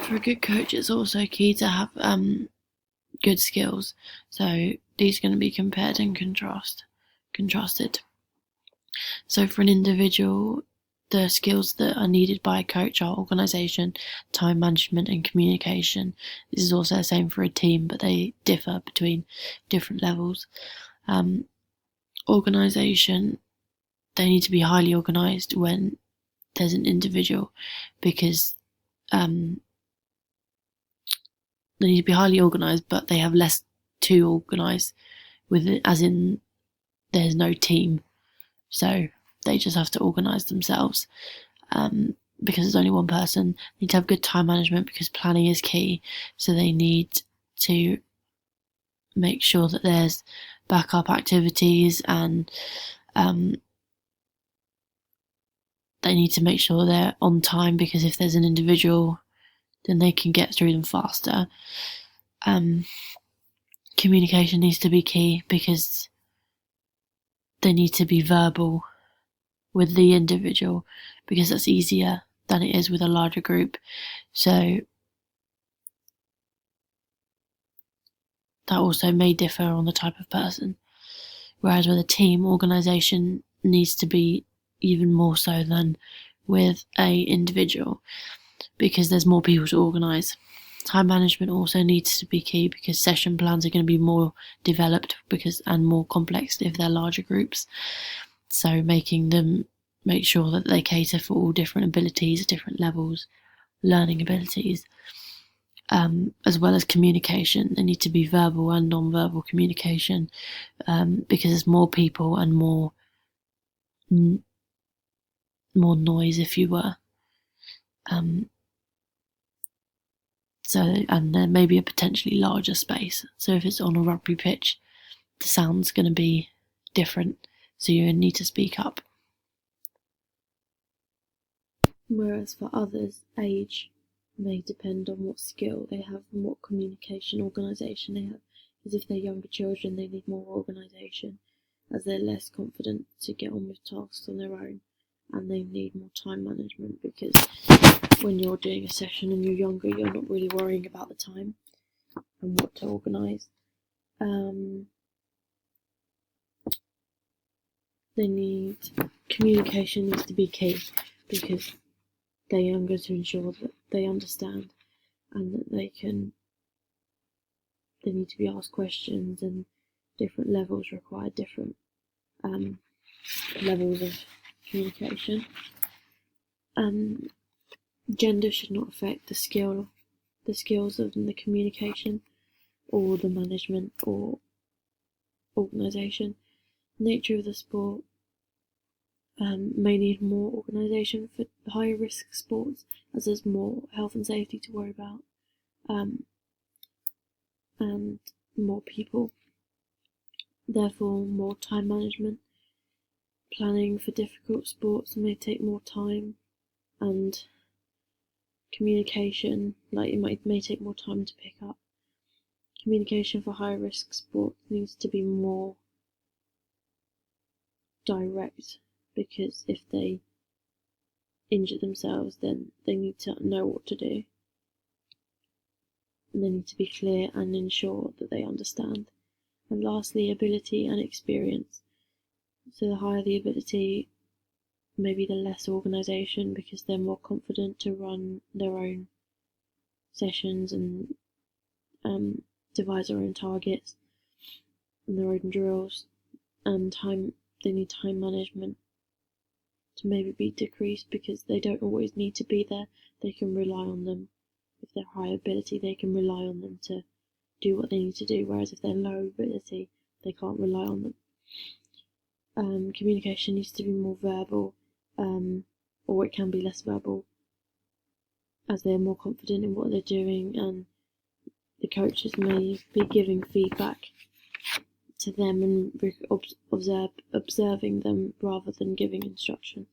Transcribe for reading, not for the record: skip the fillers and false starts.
for a good coach, it's also key to have good skills. So these are going to be compared and contrasted. So for an individual, the skills that are needed by a coach are organisation, time management and communication. This is also the same for a team, but they differ between different levels. Organisation, they need to be highly organised when there's an individual, because they need to be highly organised, but they have less to organise with it, as in there's no team, so they just have to organise themselves. Because there's only one person. They need to have good time management because planning is key, so they need to make sure that there's backup activities, and they need to make sure they're on time, because if there's an individual, then they can get through them faster. Communication needs to be key because they need to be verbal with the individual, because that's easier than it is with a larger group. So that also may differ on the type of person. Whereas with a team, organisation needs to be even more so than with a individual, because there's more people to organise. Time management also needs to be key, because session plans are going to be more developed and more complex if they're larger groups. So make sure that they cater for all different abilities, different levels, learning abilities, as well as communication. They need to be verbal and non-verbal communication, because there's more people and more noise, if you were. And there may be a potentially larger space. So if it's on a rugby pitch, the sound's going to be different, so you need to speak up. Whereas for others, age may depend on what skill they have and what communication organisation they have. Because if they're younger children, they need more organisation, as they're less confident to get on with tasks on their own, and they need more time management, because when you're doing a session and you're younger, you're not really worrying about the time and what to organise. Communication needs to be key, because they're younger, to ensure that they understand and that they need to be asked questions, and different levels require different levels of communication. Gender should not affect the skills of the communication or the management or organisation. Nature of the sport may need more organisation for higher risk sports, as there's more health and safety to worry about, and more people. Therefore, more time management. Planning for difficult sports may take more time, and communication, it may take more time to pick up. Communication for high risk sports needs to be more direct, because if they injure themselves, then they need to know what to do, and they need to be clear and ensure that they understand. And lastly, ability and experience. So the higher the ability, maybe the less organisation, because they're more confident to run their own sessions and devise their own targets and their own drills, and they need time management to maybe be decreased, because they don't always need to be there. They can rely on them. If they're high ability, they can rely on them to do what they need to do, whereas if they're low ability, they can't rely on them. Communication needs to be more verbal, or it can be less verbal, as they're more confident in what they're doing, and the coaches may be giving feedback to them and observing them rather than giving instructions.